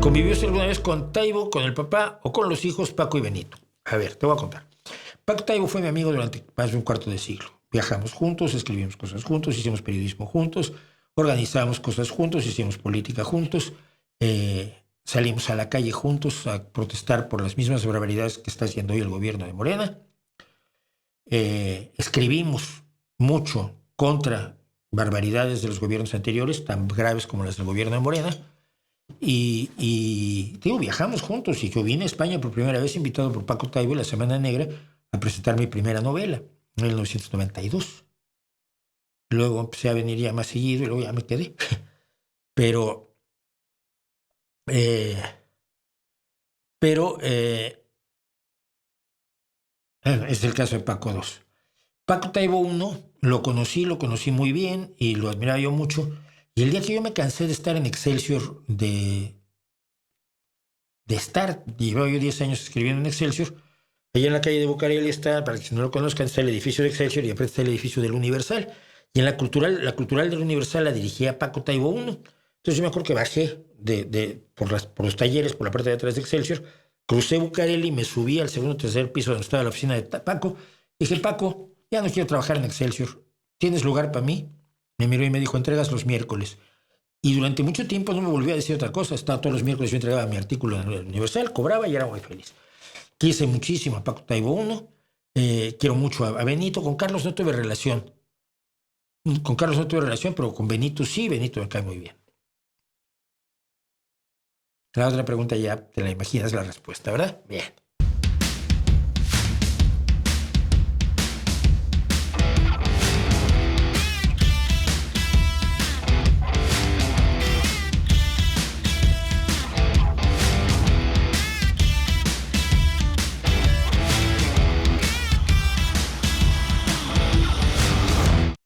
¿Convivió usted alguna vez con Taibo, con el papá o con los hijos Paco y Benito? A ver, te voy a contar. Paco Taibo fue mi amigo durante más de un cuarto de siglo. Viajamos juntos, escribimos cosas juntos, hicimos periodismo juntos, organizamos cosas juntos, hicimos política juntos, salimos a la calle juntos a protestar por las mismas barbaridades que está haciendo hoy el gobierno de Morena. Escribimos mucho contra barbaridades de los gobiernos anteriores, tan graves como las del gobierno de Morena. Digo, viajamos juntos y yo vine a España por primera vez invitado por Paco Taibo la Semana Negra a presentar mi primera novela en 1992. Luego empecé a venir ya más seguido y luego ya me quedé. Pero es el caso de Paco 2. Paco Taibo 1 lo conocí muy bien y lo admiraba yo mucho. Y el día que yo me cansé de estar en Excelsior, llevaba yo 10 años escribiendo en Excelsior, allá en la calle de Bucareli está, para quienes no lo conozcan, está el edificio de Excelsior y enfrente está el edificio del Universal. Y en la cultural del Universal la dirigía Paco Taibo 1. Entonces yo me acuerdo que bajé por los talleres, por la parte de atrás de Excelsior, crucé Bucareli, me subí al segundo o tercer piso donde estaba la oficina de Paco. Dije, Paco, ya no quiero trabajar en Excelsior. ¿Tienes lugar para mí? Me miró y me dijo, entregas los miércoles. Y durante mucho tiempo no me volví a decir otra cosa. Estaba todos los miércoles, yo entregaba mi artículo en el Universal, cobraba y era muy feliz. Quise muchísimo a Paco Taibo 1, quiero mucho a Benito. Con Carlos no tuve relación. Pero con Benito sí, Benito me cae muy bien. La otra pregunta ya te la imaginas la respuesta, ¿verdad? Bien.